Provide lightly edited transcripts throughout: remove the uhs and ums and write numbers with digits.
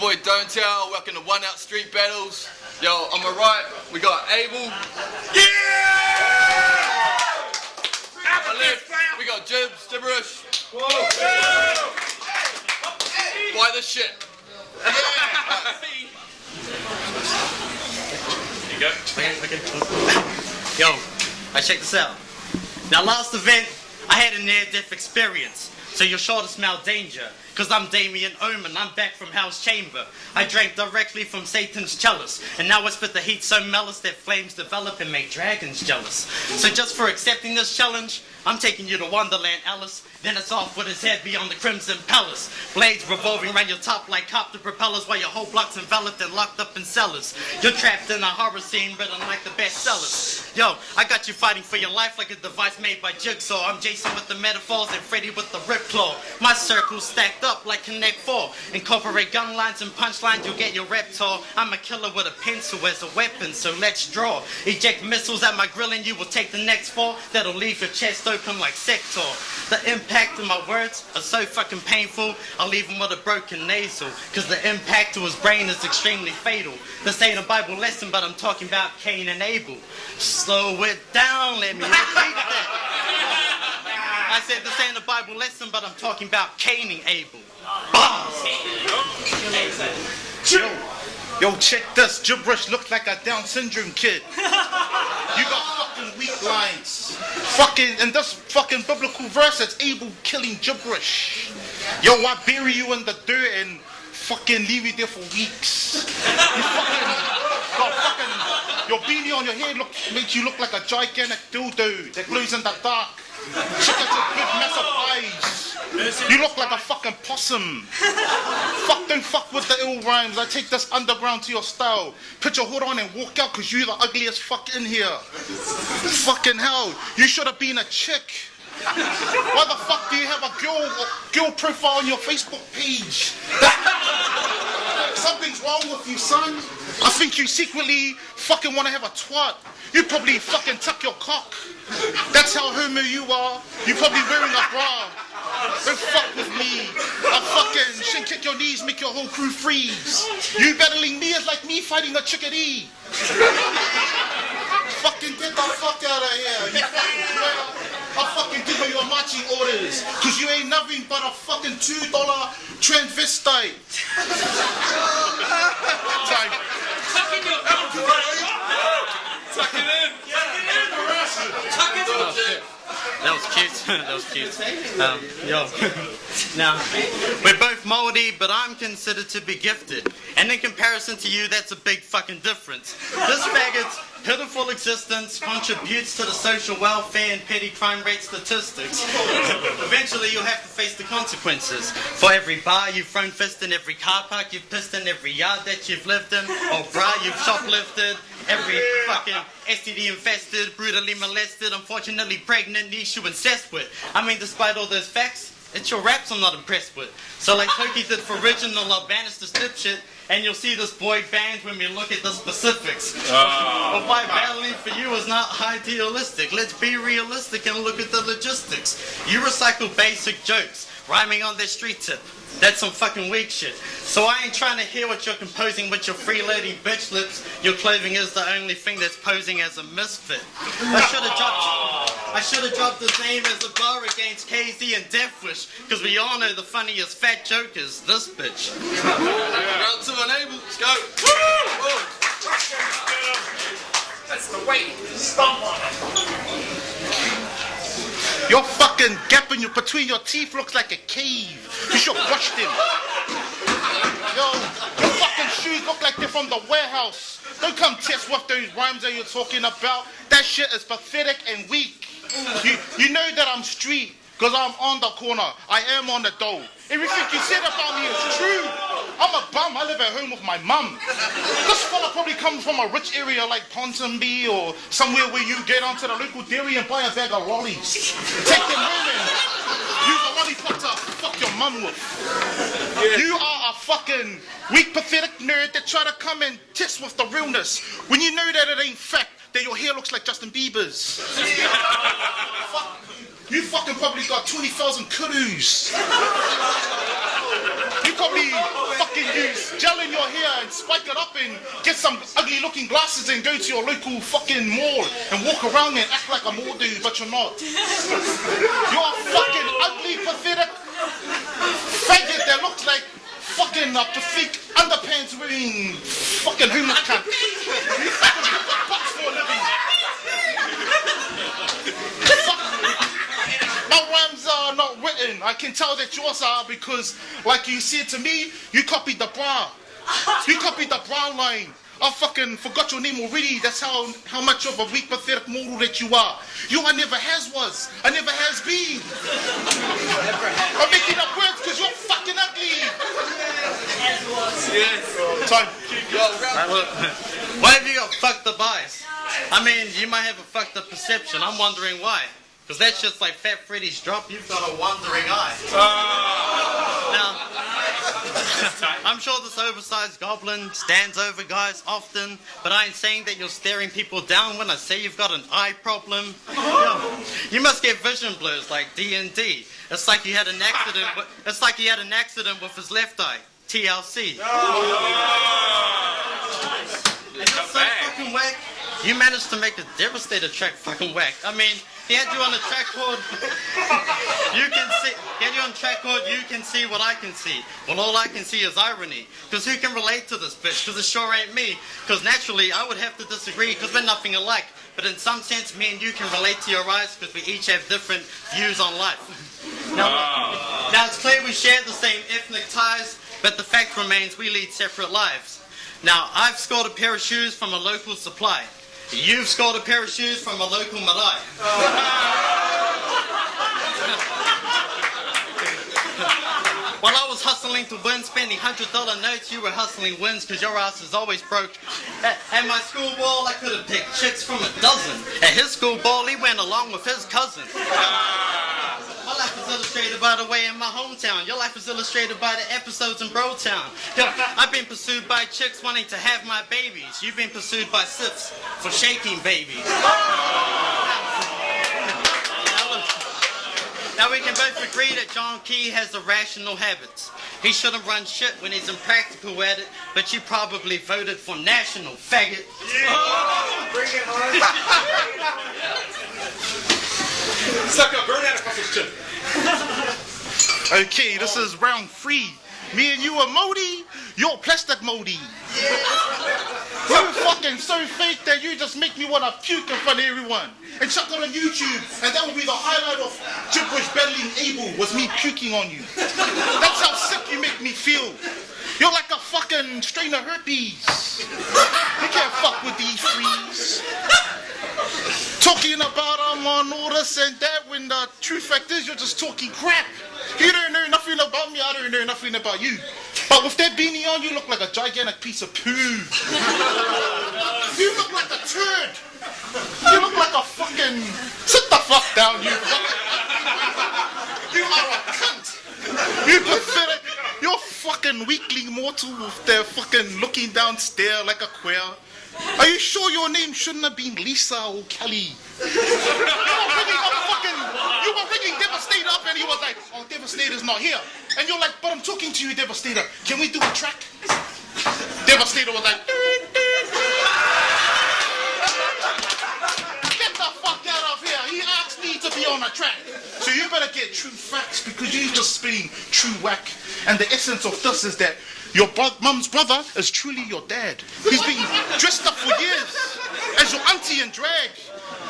boy Don't Tell, welcome to One Out Street Battles. Yo, on my right, we got Abel. Yeah! On my left, we got Jibs, Jiburish. Buy this shit. Yeah. There you go. Okay. Yo, I check this out. Now last event, I had a near-death experience. So you're sure to smell danger. Cause I'm Damien Omen, I'm back from Hell's Chamber. I drank directly from Satan's chalice. And now I spit the heat so mellow that flames develop and make dragons jealous. So just for accepting this challenge, I'm taking you to Wonderland, Alice. Then it's off with his head beyond the Crimson Palace. Blades revolving around your top like copter propellers while your whole block's enveloped and locked up in cellars. You're trapped in a horror scene written like the bestsellers. Yo, I got you fighting for your life like a device made by Jigsaw. I'm Jason with the metaphors and Freddy with the rip claw. My circle's stacked up like Connect 4. Incorporate gun lines and punchlines, you'll get your reptar. I'm a killer with a pencil as a weapon, so let's draw. Eject missiles at my grill and you will take the next fall. That'll leave your chest open like Sector. The impact of my words are so fucking painful, I'll leave him with a broken nasal. Cause the impact to his brain is extremely fatal. This ain't a Bible lesson, but I'm talking about Cain and Abel. Slow it down, let me repeat that. I said this ain't a Bible lesson, but I'm talking about caning Abel. Yo, check this. Jiburish looks like a Down syndrome kid. You got fucking weak lines. Fucking, in this fucking biblical verse, it's Abel killing Jiburish. Yo, I bury you in the dirt and fucking leave you there for weeks. You fucking, your beanie on your head makes you look like a gigantic dildo that glows in the dark. Check out your big massive eyes. You look like a fucking possum. Don't fuck with the ill rhymes. I take this underground to your style. Put your hood on and walk out cause you're the ugliest fuck in here. Fucking hell. You should have been a chick. Why the fuck do you have a girl profile on your Facebook page? Something's wrong with you, son. I think you secretly fucking want to have a twat. You probably fucking tuck your cock. That's how homo you are. You probably wearing a bra. Don't fuck with me. I fucking shin kick your knees, make your whole crew freeze. You battling me is like me fighting a chickadee. Fucking get the fuck out of here. You fucking swear. I'll fucking give you your marching orders. Cause you ain't nothing but a fucking $2 transvestite. Time. Tuck in your Tuck it in. Tuck it in. That was cute. That was cute. Yo. Now, we're both moldy, but I'm considered to be gifted. And in comparison to you, that's a big fucking difference. This faggot's pitiful existence contributes to the social welfare and petty crime rate statistics. Eventually, you'll have to face the consequences. For every bar you've thrown fist in, every car park you've pissed in, every yard that you've lived in, or bra you've shoplifted, every fucking STD infested, brutally molested, unfortunately pregnant niece you incest with. I mean, despite all those facts, it's your raps I'm not impressed with. So like Toki did for original, I'll banish this dipshit, and you'll see this boy band when we look at the specifics. Of why battling for you is not idealistic. Let's be realistic and look at the logistics. You recycle basic jokes, rhyming on their street tip. That's some fucking weak shit. So I ain't trying to hear what you're composing with your freeloading bitch lips. Your clothing is the only thing that's posing as a misfit. I should have dropped his name as a bar against KZ and Deathwish, because we all know the funniest fat joke is this bitch. Round two and Abel, let's go. That's the way. Stomp on it. Your fucking gap in between your teeth looks like a cave. You should brush them. Yo, your fucking shoes look like they're from the warehouse. Don't come test what those rhymes that you're talking about. That shit is pathetic and weak. You know that I'm street, because I'm on the corner. I am on the dole. Everything you said about me is true. I'm a bum. I live at home with my mum. This fella probably comes from a rich area like Ponsonby or somewhere where you get onto the local dairy and buy a bag of lollies. Take them home and use a lollipop to fuck your mum with. Yeah. You are a fucking weak, pathetic nerd that try to come and test with the realness when you know that it ain't fact, that your hair looks like Justin Bieber's. Fuck. You fucking probably got 20,000 kudos. You probably fucking use gel in your hair and spike it up and get some ugly looking glasses and go to your local fucking mall and walk around and act like a mall dude, but you're not. You're a fucking ugly, pathetic faggot that looks like fucking pathetic underpants wearing fucking homeless cunt. You fucking bucks for a living. My rhymes are not written. I can tell that yours are because, like you said to me, you copied the bra. You copied the bra line. I fucking forgot your name already. That's how much of a weak, pathetic mortal that you are. You I never has was. I never has been. I'm making up words because you're fucking ugly. Yes. Time. Why have you got fucked up eyes? I mean, you might have a fucked up perception. I'm wondering why. Because that's just like Fat Freddy's drop. You've got a wandering eye. Now, I'm sure this oversized goblin stands over guys often, but I ain't saying that you're staring people down when I say you've got an eye problem. You must get vision blurs like D&D. It's like he had an accident. It's like he had an accident with his left eye. TLC. And that's so fucking whack. You managed to make a Devastator track fucking whack. I mean, he had you on the track chord. You can see. He had you on track chord. You can see what I can see. Well, all I can see is irony. Because who can relate to this bitch? Because it sure ain't me. Because naturally, I would have to disagree. Because we're nothing alike. But in some sense, me and you can relate to your eyes. Because we each have different views on life. Now it's clear we share the same ethnic ties. But the fact remains, we lead separate lives. Now, I've scored a pair of shoes from a local supply. You've scored a pair of shoes from a local marae. While I was hustling to win, spending $100 notes, you were hustling wins because your ass is always broke. At my school ball, I could have picked chicks from a dozen. At his school ball, he went along with his cousin. My life is illustrated by the way in my hometown. Your life is illustrated by the episodes in Brotown. I've been pursued by chicks wanting to have my babies. You've been pursued by sips for shaking babies. Now we can both agree that John Key has irrational habits. He shouldn't run shit when he's impractical at it, but you probably voted for national, faggot. Bring it on. Suck up, burn out across his chin. Okay, this is round 3. Me and you are Modi, you're plastic Modi. You're fucking so fake that you just make me want to puke in front of everyone. And chuck it on YouTube, and that will be the highlight of Jiburish battling Abel, was me puking on you. That's how sick you make me feel. You're like a fucking strain of herpes. You can't fuck with these frees. Talking about I'm on all this and that when the true fact is you're just talking crap. You don't know nothing about me, I don't know nothing about you. But with that beanie on, you look like a gigantic piece of poo. You look like a turd. You look like a fucking... Sit the fuck down, you fuck. You are a cunt. You pathetic. You're fucking weakling mortal with their fucking looking down stare like a queer. Are you sure your name shouldn't have been Lisa or Kelly? You were ringing Devastator up and he was like, oh, Devastator's not here. And you're like, but I'm talking to you, Devastator. Can we do a track? Devastator was like, get the fuck out of here. He asked me to be on a track. So you better get true facts because you're just spitting true whack. And the essence of this is that your mum's brother is truly your dad. He's been dressed up for years as your auntie in drag.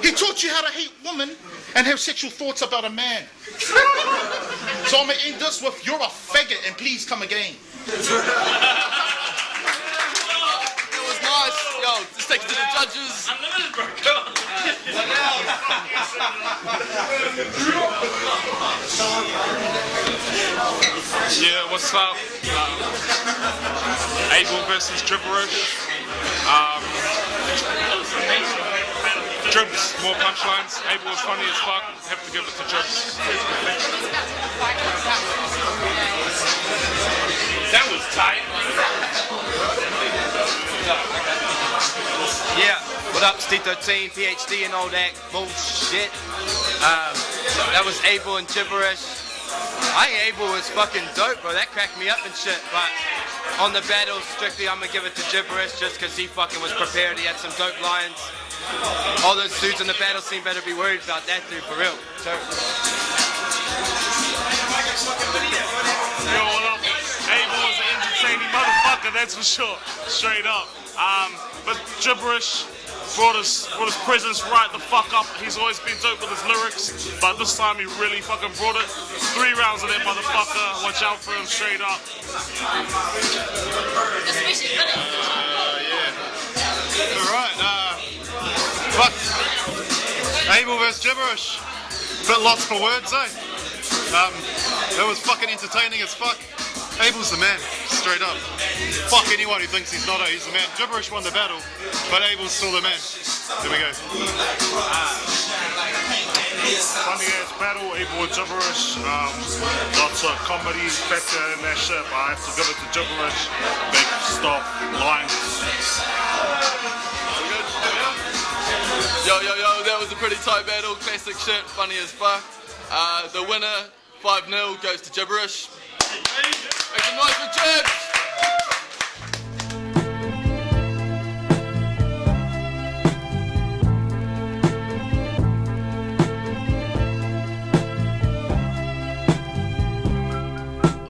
He taught you how to hate women and have sexual thoughts about a man. So I'm gonna end this with you're a faggot and please come again. It was nice. Yo, just take it to the judges. Unlimited, bro. Come on. Yeah, what's up? Abel versus Jiburish. Jibs, more punchlines. Abel was funny as fuck. Have to give it to Jibs. That was tight. Yeah, what up, T13, PhD and all that bullshit. That was Abel and Jiburish. I think Abel was fucking dope, bro. That cracked me up and shit. But on the battle, strictly, I'm gonna give it to Jiburish just because he fucking was prepared. He had some dope lines. All those dudes in the battle scene better be worried about that dude for real. Yo, what up? Abel was an entertaining motherfucker, that's for sure. Straight up. But Jiburish brought his presence right the fuck up. He's always been dope with his lyrics, but this time he really fucking brought it. 3 rounds of that motherfucker. Watch out for him, straight up. Alright, fuck. Abel versus Jiburish. Bit lost for words, eh? It was fucking entertaining as fuck. Abel's the man, straight up. Fuck anyone who thinks he's not, he's the man. Jiburish won the battle, but Abel's still the man. There we go. Funny ass battle, Abel with Jiburish. Lots of comedy factor in that shit, but I have to give it to Jiburish. Big stuff, lines. Yo, that was a pretty tight battle. Classic shit, funny as fuck. The winner, 5-0, goes to Jiburish.